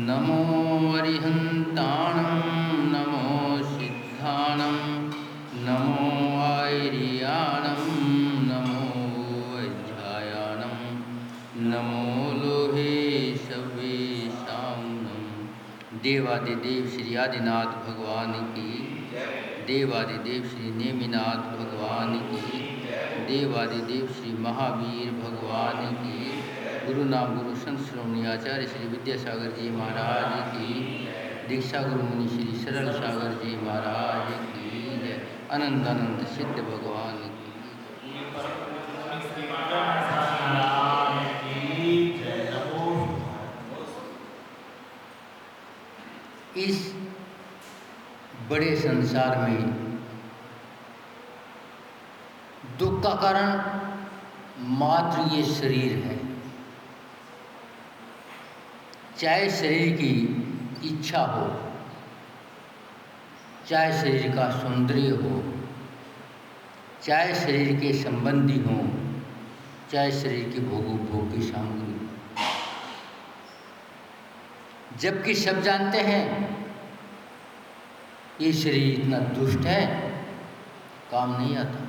नमो अरिहन्ताणं नमो सिद्धाणं नमो आयर्याणं नमो वज्रायाणं नमो लोहे सवेशांगं। देवादिदेव श्री आदिनाथ भगवान की, देवादिदेव श्री नेमिनाथ भगवान की, देवादिदेव श्री महावीर भगवान की, गुरु नाम गुरु संत श्रोमणी आचार्य श्री विद्यासागर जी महाराज की, दीक्षा गुरु मुनि श्री सरल सागर जी महाराज की जय। अनंत अनंत सिद्ध भगवान की। इस बड़े संसार में दुख का कारण मात्र ये शरीर है। चाहे शरीर की इच्छा हो, चाहे शरीर का सौंदर्य हो, चाहे शरीर के संबंधी हों, चाहे शरीर की भोग की सामग्री हो। जबकि सब जानते हैं ये शरीर इतना दुष्ट है, काम नहीं आता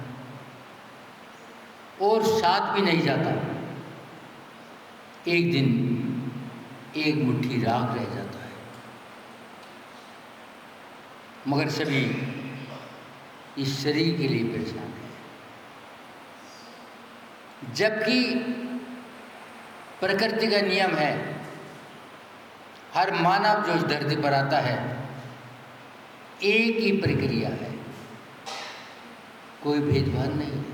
और साथ भी नहीं जाता। एक दिन एक मुट्ठी राख रह जाता है, मगर सभी इस शरीर के लिए परेशान है। जबकि प्रकृति का नियम है, हर मानव जो इस धरती पर आता है एक ही प्रक्रिया है, कोई भेदभाव नहीं है।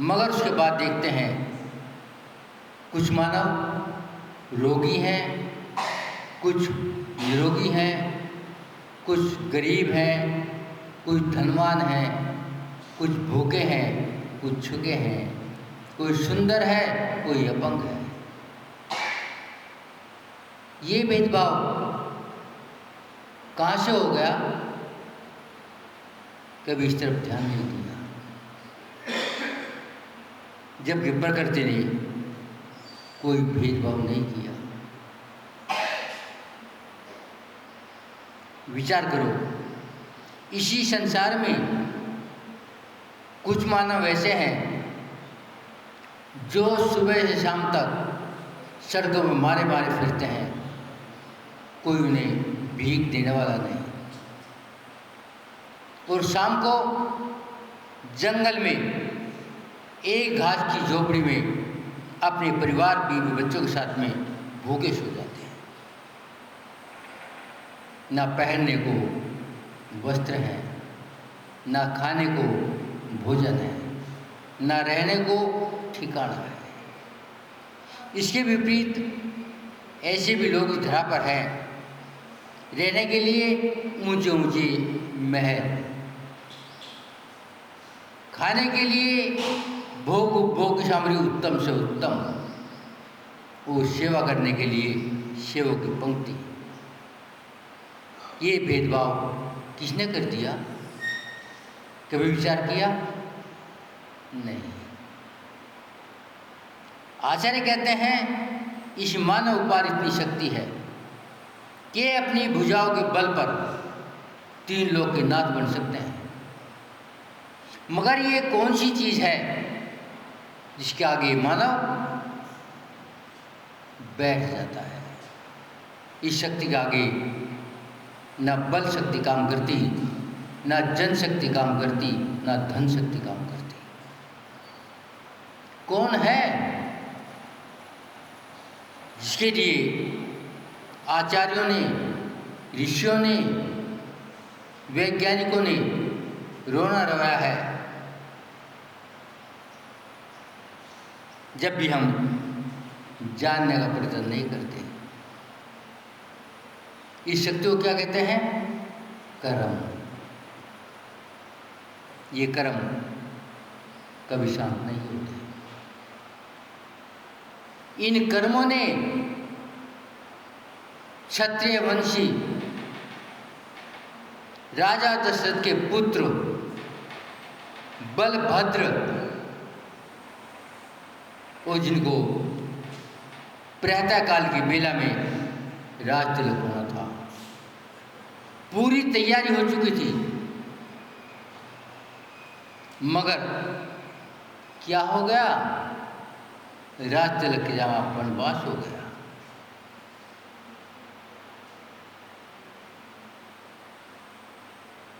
मगर उसके बाद देखते हैं कुछ मानव रोगी हैं, कुछ निरोगी हैं, कुछ गरीब हैं, कुछ धनवान हैं, कुछ भूखे हैं, कुछ छुके हैं, कोई सुंदर है, कोई अपंग है। ये भेदभाव कहाँ से हो गया? कभी इस तरफ ध्यान नहीं दिया। जबकि प्रकृति ने कोई भेदभाव नहीं किया। विचार करो, इसी संसार में कुछ मानव ऐसे हैं जो सुबह से शाम तक सड़कों में मारे मारे फिरते हैं, कोई उन्हें भीख देने वाला नहीं। और शाम को जंगल में एक घास की झोपड़ी में अपने परिवार बीवी बच्चों के साथ में भूखे सो जाते हैं। ना पहनने को वस्त्र है, ना खाने को भोजन है, ना रहने को ठिकाना है। इसके विपरीत ऐसे भी लोग इस धरा पर हैं, रहने के लिए ऊंचे ऊंचे महल, खाने के लिए भोग की सामग्री उत्तम से उत्तम, और सेवा करने के लिए सेवक की पंक्ति। ये भेदभाव किसने कर दिया? कभी विचार किया? नहीं। आचार्य कहते हैं इस मानव पर इतनी शक्ति है कि अपनी भुजाओं के बल पर तीन लोक के नाथ बन सकते हैं। मगर ये कौन सी चीज़ है जिसके आगे मानव बैठ जाता है? इस शक्ति के आगे न बल शक्ति काम करती, न जनशक्ति काम करती, न धन शक्ति काम करती। कौन है जिसके लिए आचार्यों ने, ऋषियों ने, वैज्ञानिकों ने रोना रवाया है? जब भी हम जानने का प्रयत्न नहीं करते। इस शक्ति को क्या कहते हैं? कर्म। ये कर्म कभी शांत नहीं होते। इन कर्मों ने क्षत्रिय वंशी राजा दशरथ के पुत्र बलभद्र, और जिनको प्रातः काल की बेला में राज तिलक होना था। पूरी तैयारी हो चुकी थी, मगर क्या हो गया? राज तिलक के जहाँ वनवास हो गया।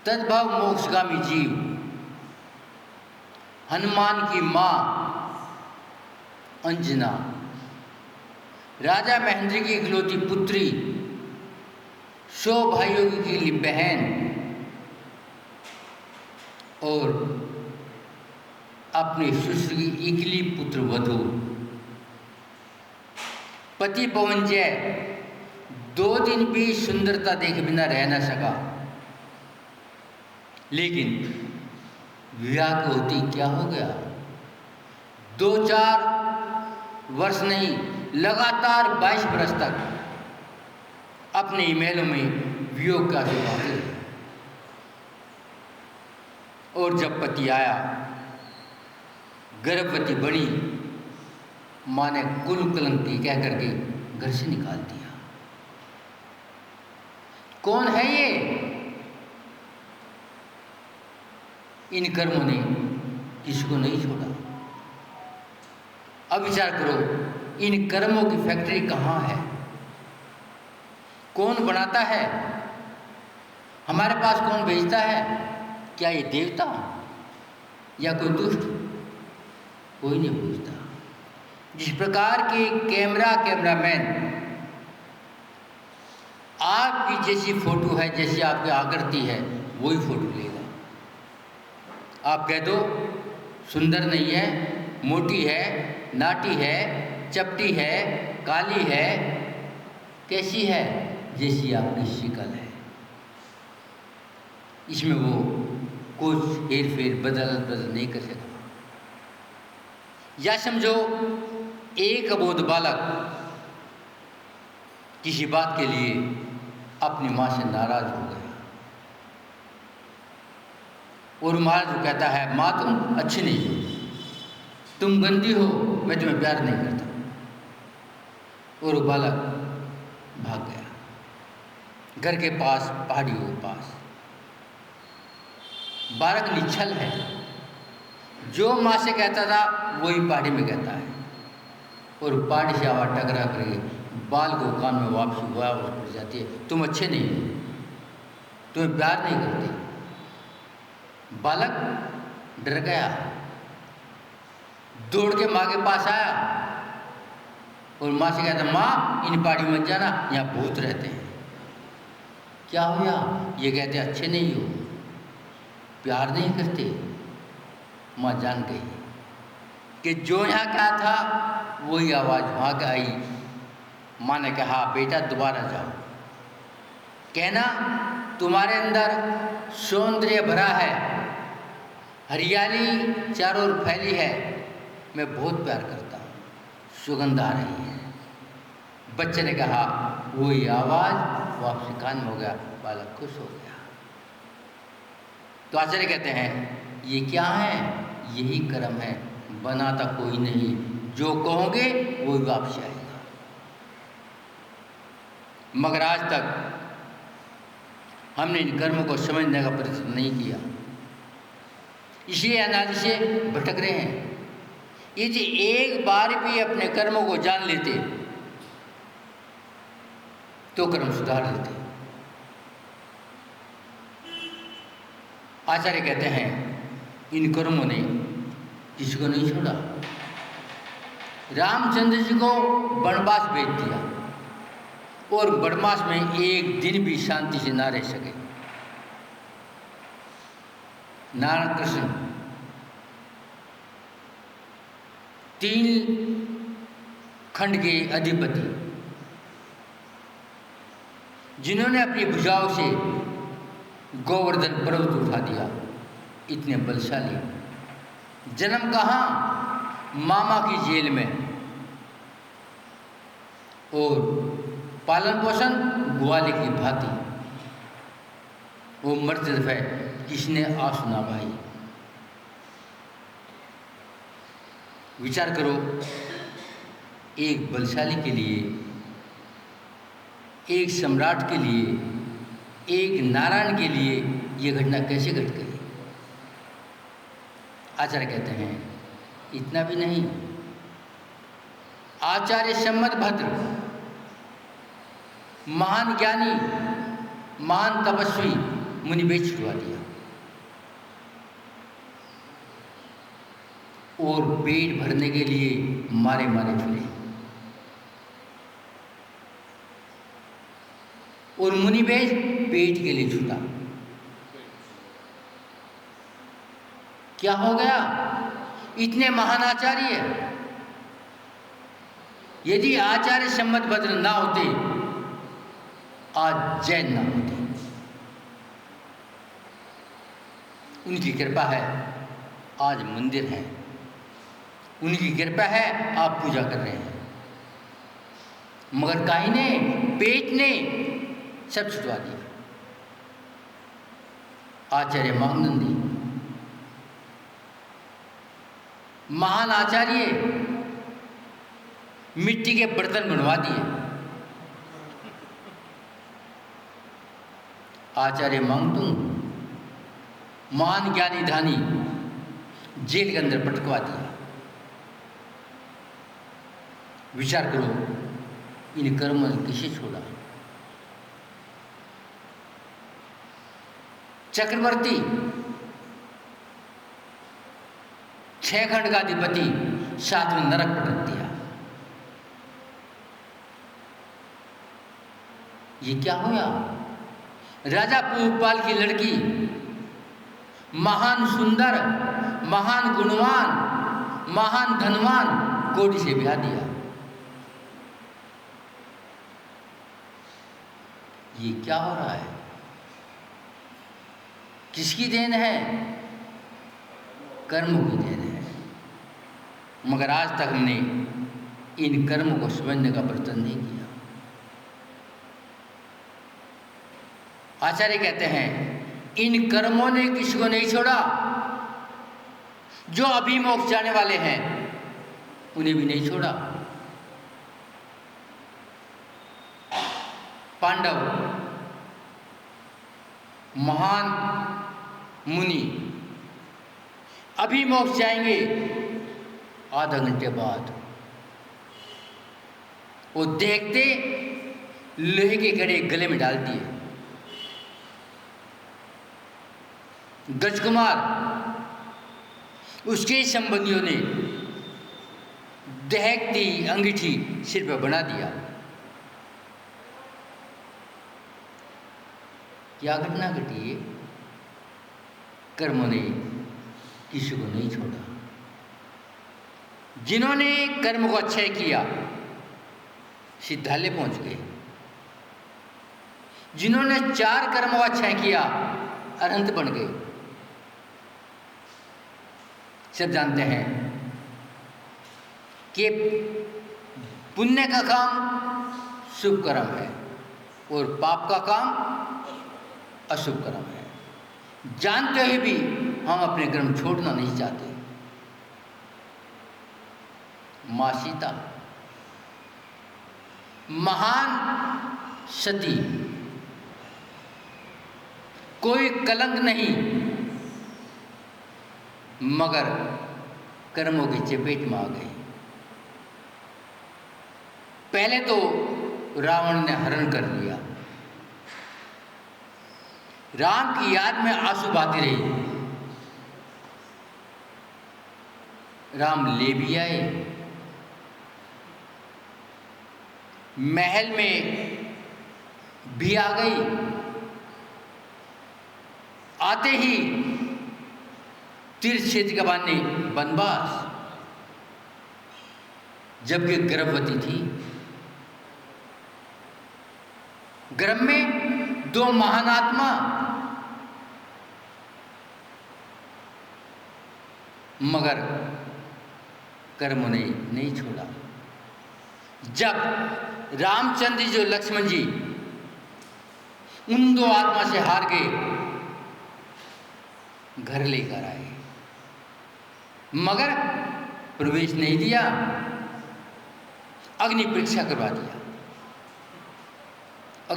तद्भव मोक्षगामी जीव, हनुमान की माँ अंजना, राजा महेंद्र की इकलौती पुत्री, 100 भाइयों की अकेली बहन और अपने ससुर की इकली पुत्र वधू, पति पवनजय 2 दिन भी सुंदरता देखे बिना रह न सका। लेकिन विवाह को होती क्या हो गया? 2-4 वर्ष नहीं, लगातार 22 वर्ष तक अपने महलों में वियोग का सुभाते रहे। और जब पति आया, गर्भवती बनी, माँ ने कुल कलंकी कह करके घर से निकाल दिया। कौन है ये? इन कर्मों ने किसको नहीं छोड़ा। अब विचार करो, इन कर्मों की फैक्ट्री कहाँ है? कौन बनाता है? हमारे पास कौन भेजता है? क्या ये देवता या कोई दुष्ट? कोई नहीं पूछता। जिस प्रकार के कैमरामैन आपकी जैसी फोटो है, जैसी आपकी आकृति है, वही फोटो लेगा। आप कह दो सुंदर नहीं है, मोटी है, नाटी है, चपटी है, काली है, कैसी है? जैसी आपकी शिकल है। इसमें वो कुछ हेर फेर बदल नहीं कर सकता। या समझो एक अबोध बालक किसी बात के लिए अपनी माँ से नाराज हो गया और महाराज कहता है, माँ तुम अच्छी नहीं हो, तुम गंदी हो, मैं तुम्हें प्यार नहीं करता। और वो बालक भाग गया घर के पास, पहाड़ियों के पास। बालक निश्चल है, जो माँ से कहता था वही पहाड़ी में कहता है। और पहाड़ी से आवाज टकरा करके बाल को कान में वापसी हुआ पड़ जाती है, तुम अच्छे नहीं हो, तुम्हें प्यार नहीं करते। बालक डर गया, दौड़ के माँ के पास आया और माँ से कहता, माँ इन पहाड़ी मत जाना, यहाँ भूत रहते हैं। क्या हुआ? ये कहते अच्छे नहीं हो, प्यार नहीं करते। माँ जान गई कि जो यहाँ क्या था वही आवाज़ वहाँ का आई। माँ ने कहा, बेटा दोबारा जाओ, कहना तुम्हारे अंदर सौंदर्य भरा है, हरियाली चारों ओर फैली है, मैं बहुत प्यार करता हूँ, सुगंध आ रही है। बच्चे ने कहा, वही आवाज़ वापसी कान में हो गया, बालक खुश हो गया। तो आचार्य कहते हैं, ये क्या है? यही कर्म है, बनाता कोई नहीं, जो कहोगे वही वापसी आएगा। मगर आज तक हमने इन कर्मों को समझने का प्रयत्न नहीं किया, इसलिए अनादि से भटक रहे हैं। यदि एक बार भी अपने कर्मों को जान लेते तो कर्म सुधार लेते। आचार्य कहते हैं, इन कर्मों ने किसी को नहीं छोड़ा। रामचंद्र जी को वनवास भेज दिया और वनवास में एक दिन भी शांति से ना रह सके। नारायण कृष्ण 3 खंड के अधिपति, जिन्होंने अपनी भुजाओं से गोवर्धन पर्वत उठा दिया, इतने बलशाली। जन्म कहाँ? मामा की जेल में, और पालन पोषण ग्वाले की भांति। वो मर्द है, किसने आसुना भाई। विचार करो, एक बलशाली के लिए एक सम्राट के लिए, एक नारायण के लिए ये घटना कैसे घट गई? आचार्य कहते हैं इतना भी नहीं, आचार्य सम्मतभद्र महान ज्ञानी, महान तपस्वी मुनि बेच छुड़वा दिया और पेट भरने के लिए मारे मारे फिरे। और मुनि बेच पेट के लिए छूटा। क्या हो गया? इतने महान आचार्य, यदि आचार्य सम्मतभद्र ना होते आज जैन ना होते। उनकी कृपा है आज मंदिर है, उनकी कृपा है आप पूजा कर रहे हैं। मगर काहे ने, पेट ने सब छुटवा दिया। आचार्य मांगनंदी महान आचार्य मिट्टी के बर्तन बनवा दिए। आचार्य मांगतुंग महान ज्ञानी धानी जेल के अंदर पटकवा दिया। विचार करो इन कर्मों ने किसे छोड़ा? चक्रवर्ती 6 खंड का अधिपति 7 में नरक पर रख दिया। ये क्या हुआ? राजा पूपाल की लड़की महान सुंदर, महान गुणवान, महान धनवान कोटी से ब्याह दिया। ये क्या हो रहा है? किसकी देन है? कर्मों की देन है। मगर आज तक हमने इन कर्मों को समझने का प्रयत्न नहीं किया। आचार्य कहते हैं इन कर्मों ने किसी को नहीं छोड़ा। जो अभिमोक्ष जाने वाले हैं उन्हें भी नहीं छोड़ा। पांडव महान मुनि अभिमोक्ष जाएंगे, आधा घंटे बाद वो देखते लोहे के कड़े गले में डाल दिए। गजकुमार उसके संबंधियों ने दहकती अंगीठी सिर पर बना दिया। क्या घटना घटी है? कर्मों ने किसी को नहीं छोड़ा। जिन्होंने कर्म को अच्छे किया सिद्धालय पहुंच गए। जिन्होंने 4 कर्मों को अच्छा किया अरहंत बन गए। सब जानते हैं कि पुण्य का काम शुभ कर्म है और पाप का काम अशुभ कर्म है। जानते हुए भी हम अपने कर्म छोड़ना नहीं चाहते। मां सीता महान सती, कोई कलंक नहीं, मगर कर्मों की चपेट में आ गई। पहले तो रावण ने हरण कर लिया। राम की याद में आंसू बहाती रही। राम ले भी आए, महल में भी आ गई। आते ही तीर्थ का बाने वनवास, जबकि गर्भवती थी। गर्भ में 2 महान आत्मा, मगर कर्मों ने नहीं छोड़ा। जब रामचंद्र जी जो लक्ष्मण जी उन 2 आत्मा से हार गए, घर लेकर आए, मगर प्रवेश नहीं दिया, अग्नि परीक्षा करवा दिया।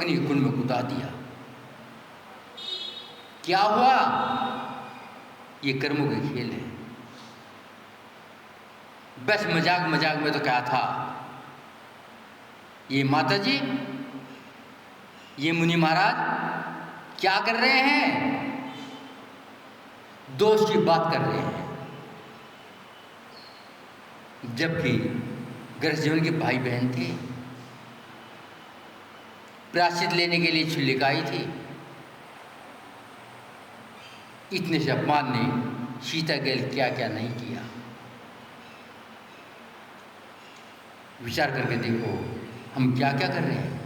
अग्नि कुंड में कूदा दिया। क्या हुआ? ये कर्मों के खेल है। बस मजाक मजाक में तो क्या था, ये माता जी, ये मुनि महाराज क्या कर रहे हैं? दोष की बात कर रहे हैं, जबकि गृहस्थ जीवन के भाई बहन थे, प्रायश्चित लेने के लिए छुल्लिका आई थी। इतने से अपमान ने सीता के लिए क्या क्या नहीं किया। विचार करके देखो हम क्या क्या कर रहे हैं।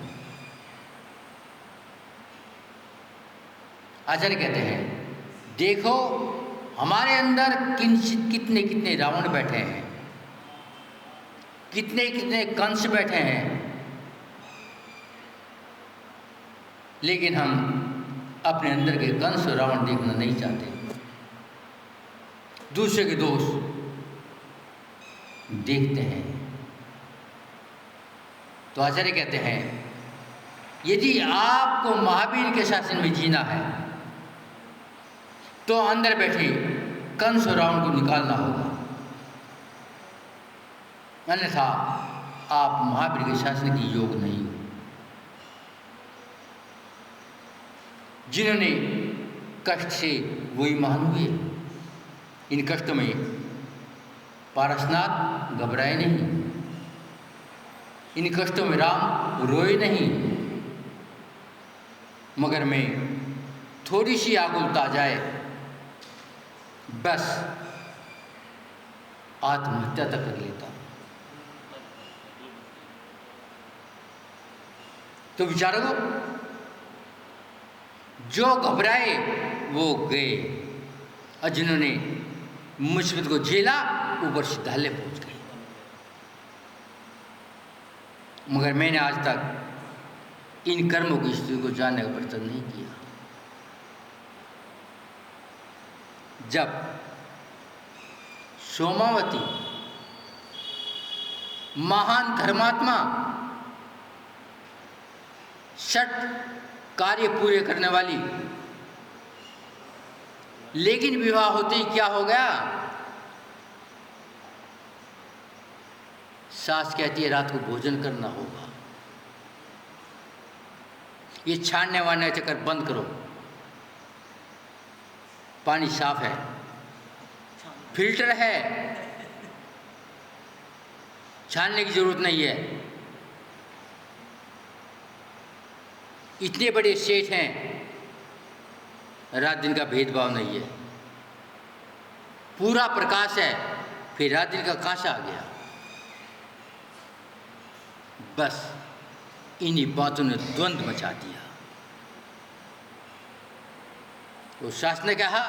आचार्य कहते हैं, देखो हमारे अंदर कितने कितने रावण बैठे हैं, कितने कितने कंस बैठे हैं, लेकिन हम अपने अंदर के कंस और रावण देखना नहीं चाहते। दूसरे के दोष देखते हैं। तो आचार्य कहते हैं, यदि आपको महावीर के शासन में जीना है तो अंदर बैठे कंस और रावण को निकालना होगा, अन्यथा आप महावीर के शासन की योग नहीं हो। जिन्होंने कष्ट से वही महान हुए। इन कष्टों में पारसनाथ घबराए नहीं, इन कष्टों में राम रोए नहीं, मगर मैं थोड़ी सी आकुलता आ जाए बस आत्महत्या तक कर लेता। तो विचारो, जो घबराए वो गए, और जिन्होंने मुसीबत को झेला ऊपर सिद्धालय पहुंच गए। मगर मैंने आज तक इन कर्मों की स्थिति को जानने का प्रयत्न नहीं किया। जब सोमावती महान धर्मात्मा, षट कार्य पूरे करने वाली, लेकिन विवाह होते ही क्या हो गया? सास कहती है रात को भोजन करना होगा, ये छानने वाने का चक्कर बंद करो, पानी साफ है, फिल्टर है, छानने की जरूरत नहीं है। इतने बड़े सेठ हैं, रात दिन का भेदभाव नहीं है, पूरा प्रकाश है, फिर रात दिन का कहाँ से आ गया? बस इन्हीं बातों ने द्वंद्व मचा दिया। तो शास्त्र ने कहा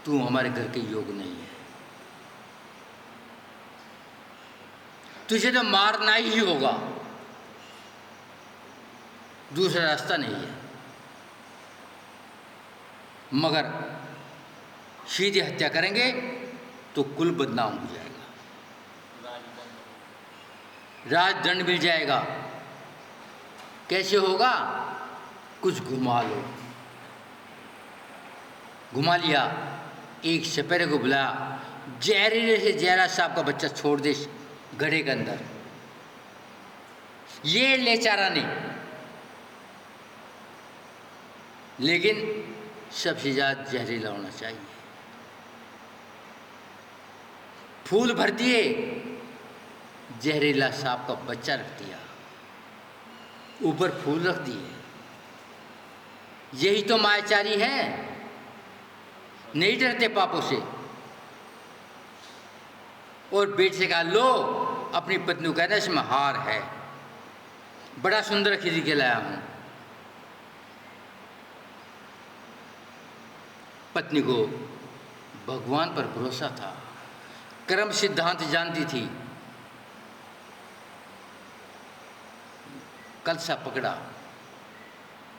तू हमारे घर के योग नहीं है, तुझे तो मारना ही होगा, दूसरा रास्ता नहीं है। मगर सीधी हत्या करेंगे तो कुल बदनाम हो जाएगा, राजदंड मिल जाएगा। कैसे होगा? कुछ घुमा लो, घुमा लिया, एक सपेरे को बुलाया, जहरीले से जहरा सांप का बच्चा छोड़ दे गड्ढे के अंदर, ये ले चारा नहीं, लेकिन सबसे ज़्यादा जहरीला होना चाहिए। फूल भर दिए, जहरीला सांप का बच्चा रख दिया, ऊपर फूल रख दिए। यही तो मायाचारी है, नहीं डरते पापों से। और बेटे से कहा लो, अपनी पत्नी को कहना इसमें हार है, बड़ा सुंदर खरीद के लाया हूं। पत्नी को भगवान पर भरोसा था, कर्म सिद्धांत जानती थी। कलसा पकड़ा,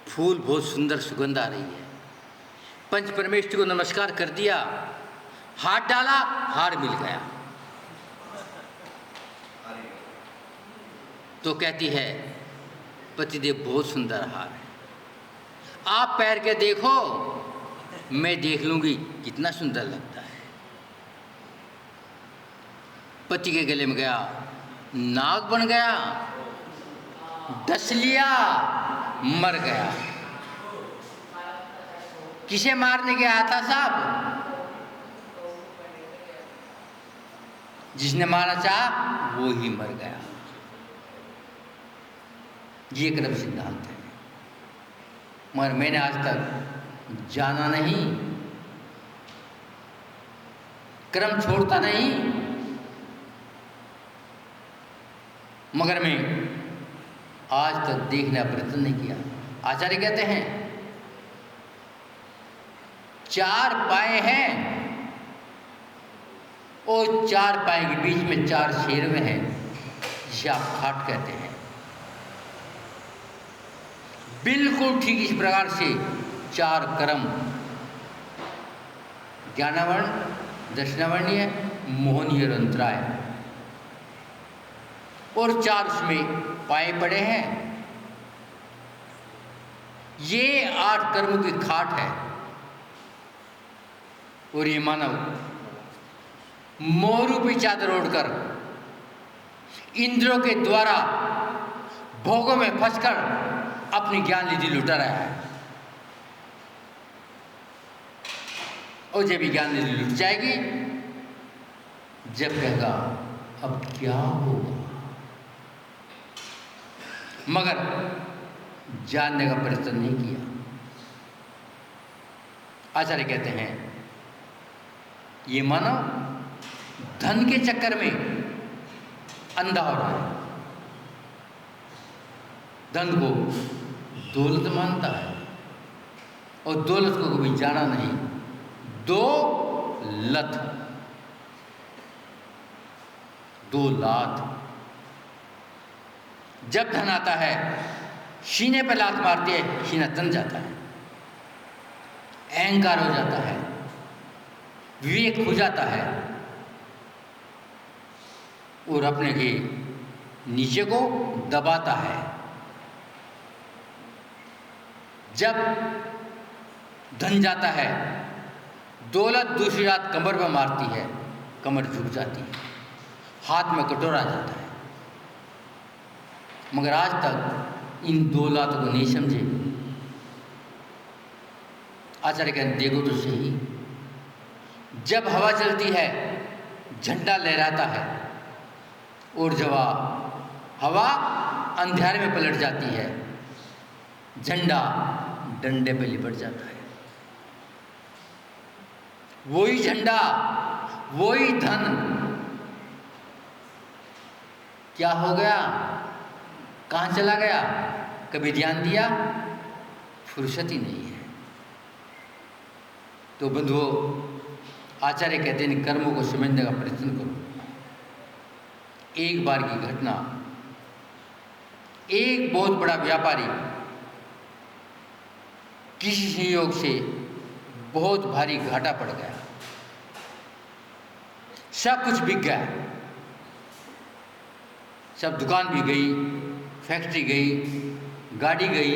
फूल बहुत सुंदर सुगंध आ रही है, पंच परमेश्वर को नमस्कार कर दिया, हाथ डाला, हार मिल गया। तो कहती है पतिदेव बहुत सुंदर हार है, आप पैर के देखो, मैं देख लूँगी कितना सुंदर लगता है। पति के गले में गया, नाग बन गया, डस लिया, मर गया। किसे मारने गया था साहब? जिसने मारा चाहा वो ही मर गया। ये क्रम सिद्धांत है, मगर मैंने आज तक जाना नहीं, क्रम छोड़ता नहीं, मगर मैं आज तक देखने का प्रयत्न नहीं किया। आचार्य कहते हैं 4 पाए हैं और 4 पाए के बीच में 4 शेरवे हैं, जिसे आप खाट कहते हैं। बिल्कुल ठीक इस प्रकार से 4 क्रम, ज्ञानावर्ण, दर्शनावर्णीय, मोहनीय और अंतराय, और 4 उसमें पाए पड़े हैं। ये 8 कर्मों की खाट है, और ये मानव मोहरूपी चादर ओढ़कर इंद्रों के द्वारा भोगों में फंसकर अपनी ज्ञान निधि लुटा रहा है। और जब भी ज्ञान निधि लुट जाएगी, जब कहेगा अब क्या होगा, मगर जानने का प्रयत्न नहीं किया। आचार्य कहते हैं ये मानव धन के चक्कर में अंधा हो रहा है, धन को दौलत मानता है और दौलत को कभी जाना नहीं। दो लात, जब धन आता है सीने पर लात मारती है, सीना तन जाता है, अहंकार हो जाता है, विवेक हो जाता है और अपने के नीचे को दबाता है। जब धन जाता है, दौलत दूसरी रात कमर पर मारती है, कमर झुक जाती है, हाथ में कटोरा जाता है, मगर आज तक इन दौलतों को नहीं समझे। आचार्य कहते देखो तो सही, जब हवा चलती है झंडा लहराता है, और जब हवा अंधेरे में पलट जाती है, झंडा डंडे पे लिपट जाता है। वही झंडा, वही धन क्या हो गया, कहाँ चला गया, कभी ध्यान दिया? फुर्सत ही नहीं है। तो बंधुओं, आचार्य कहते हैं कर्मों को समझने का प्रयत्न करो। एक बार की घटना, एक बहुत बड़ा व्यापारी किसी संयोग से बहुत भारी घाटा पड़ गया, सब कुछ बिक गया, सब दुकान भी गई, फैक्ट्री गई, गाड़ी गई,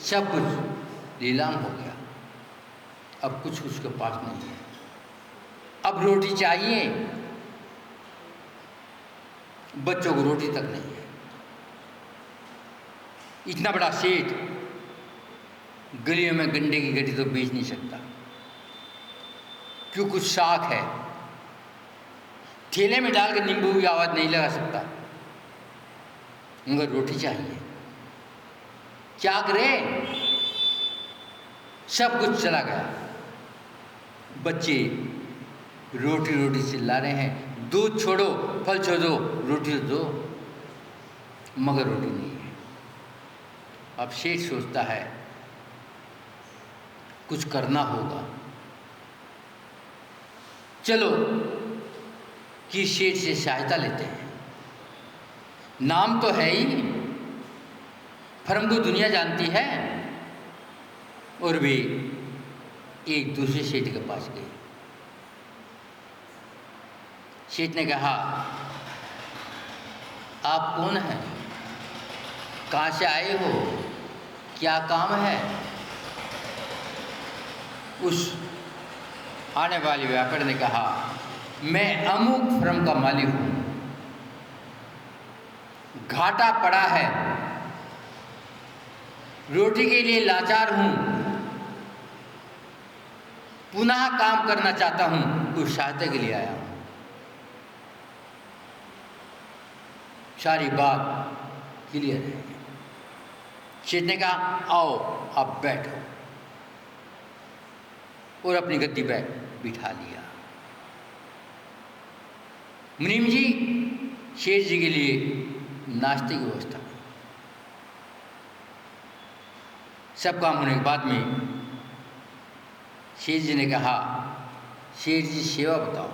सब कुछ नीलाम हो गया। अब कुछ उसके पास नहीं है, अब रोटी चाहिए, बच्चों को रोटी तक नहीं है। इतना बड़ा सेठ गलियों में गंडे की गड्डी तो बेच नहीं सकता, क्यों? कुछ साख है, ठेले में डालकर नींबू की आवाज़ नहीं लगा सकता, मगर रोटी चाहिए। क्या करे? सब कुछ चला गया। बच्चे रोटी रोटी चिल्ला रहे हैं, दूध छोड़ो, फल छोड़ो, रोटी दो, मगर रोटी नहीं है। अब सेठ सोचता है कुछ करना होगा, चलो कि सेठ से सहायता लेते हैं। नाम तो है ही, फर्म को दुनिया जानती है, और वे एक दूसरे सेठ के पास गए। सेठ ने कहा, आप कौन हैं, कहाँ से आए हो, क्या काम है? उस आने वाले व्यापारी ने कहा, मैं अमुक फर्म का मालिक हूँ, घाटा पड़ा है, रोटी के लिए लाचार हूँ, पुनः काम करना चाहता हूँ, कुछ सहायता के लिए आया हूँ। सारी बात क्लियर है। शेठ ने कहा, आओ आप बैठो, और अपनी गद्दी पर बिठा लिया। मुनीम जी शेठ जी के लिए नाश्ते की व्यवस्था। सब काम होने के बाद में शेठ जी ने कहा, शेठ जी सेवा बताओ,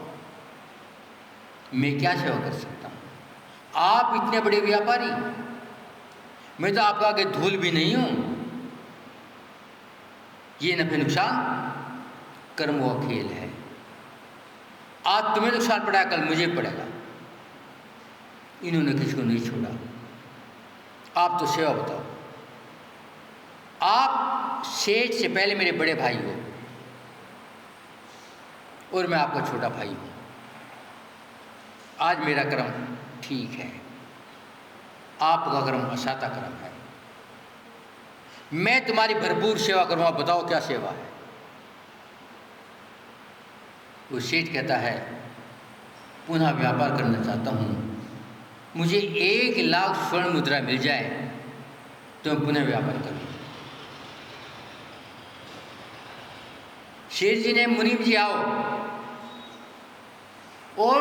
मैं क्या सेवा कर सकता हूँ? आप इतने बड़े व्यापारी, मैं तो आपका आगे धूल भी नहीं हूँ। ये नफे नुकसान कर्म का खेल है, आज तुम्हें नुकसान पड़ा, कल मुझे पड़ेगा। इन्होंने किसी को नहीं छोड़ा। आप तो सेवा बताओ, आप सेठ से पहले मेरे बड़े भाई हो और मैं आपका छोटा भाई हूँ। आज मेरा कर्म ठीक है, आपका कर्म असाता कर्म है। मैं तुम्हारी भरपूर सेवा करूँगा, बताओ क्या सेवा है? वो सेठ कहता है, पुनः व्यापार करना चाहता हूँ, मुझे 1 लाख स्वर्ण मुद्रा मिल जाए तो मैं पुनः व्यापार करूँ। शेठ जी ने, मुनीम जी आओ और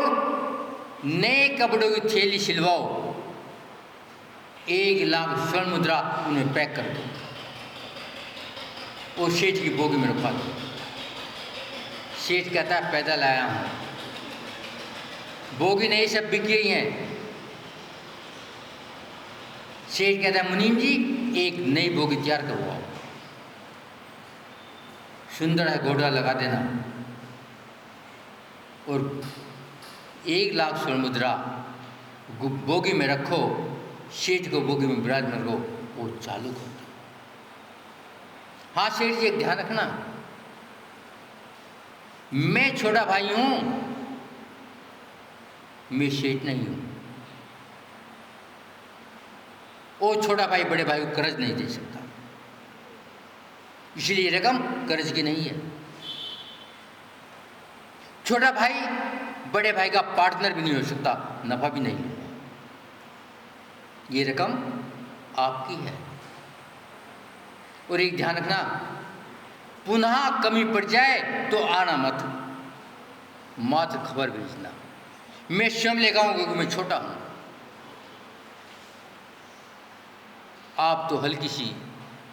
नए कपड़ों की थैली सिलवाओ, 1 लाख स्वर्ण मुद्रा उन्हें पैक कर दो और सेठ की बोगी में रखवा दो। सेठ कहता है, पैदल आया हूँ, बोगी नहीं, सब बिक गई हैं। सेठ कहता है, मुनीम जी एक नई बोगी तैयार करवाओ, सुंदर है, घोड़ा लगा देना, और 1 लाख स्वर्ण मुद्रा बोगी में रखो, सेठ को बोगी में विराजमान करो, वो चालू कर दो। हाँ सेठ जी, एक ध्यान रखना, मैं छोटा भाई हूँ, मैं सेठ नहीं हूँ। वो छोटा भाई बड़े भाई को कर्ज नहीं दे सकता, इसलिए रकम कर्ज की नहीं है। छोटा भाई बड़े भाई का पार्टनर भी नहीं हो सकता, नफा भी नहीं होगा। ये रकम आपकी है। और एक ध्यान रखना, पुनः कमी पड़ जाए तो आना मत, मात्र खबर भेजना। मैं स्वयं लेकर आऊँगा क्योंकि मैं छोटा हूँ। आप तो हल्की सी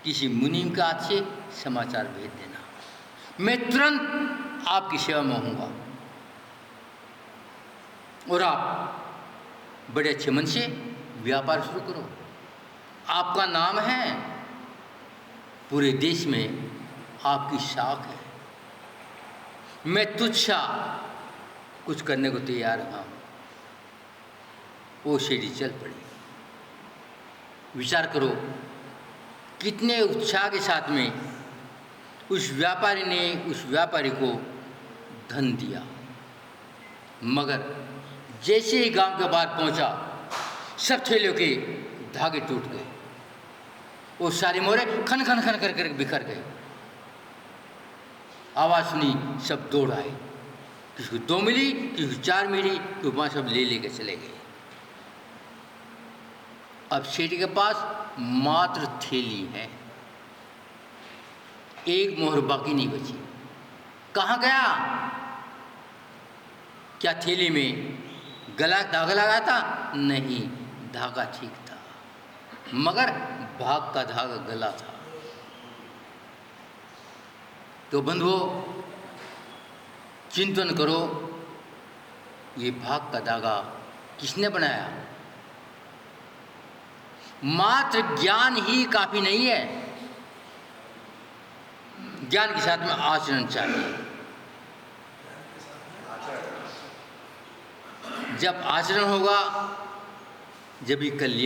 किसी मुनीम के हाथ से समाचार भेज देना, मैं तुरंत आपकी सेवा में होऊंगा और आप बड़े अच्छे मन से व्यापार शुरू करो। आपका नाम है, पूरे देश में आपकी शाख है। मैं तुझसा कुछ करने को तैयार हूँ। वो सीढ़ी चल पड़ी। विचार करो कितने उत्साह के साथ में उस व्यापारी ने उस व्यापारी को धन दिया, मगर जैसे ही गांव के बाहर पहुंचा, सब थैलियों के धागे टूट गए, वो सारे मोहरे खन खन खन कर बिखर गए। आवाज़ सुनी, सब दौड़ आए, किसी को 2 मिली, किसी को 4 मिली, तो 5 सब ले लेकर चले गए। अब सेठ के पास मात्र थैली है, एक मोहर बाकी नहीं बची। कहाँ गया? क्या थैली में गला धागा लगा था? नहीं, धागा ठीक था, मगर भाग का धागा गला था। तो बंधुओं, चिंतन करो, ये भाग का धागा किसने बनाया? मात्र ज्ञान ही काफी नहीं है, ज्ञान के साथ में आचरण चाहिए। जब आचरण होगा, जब ही कल्याण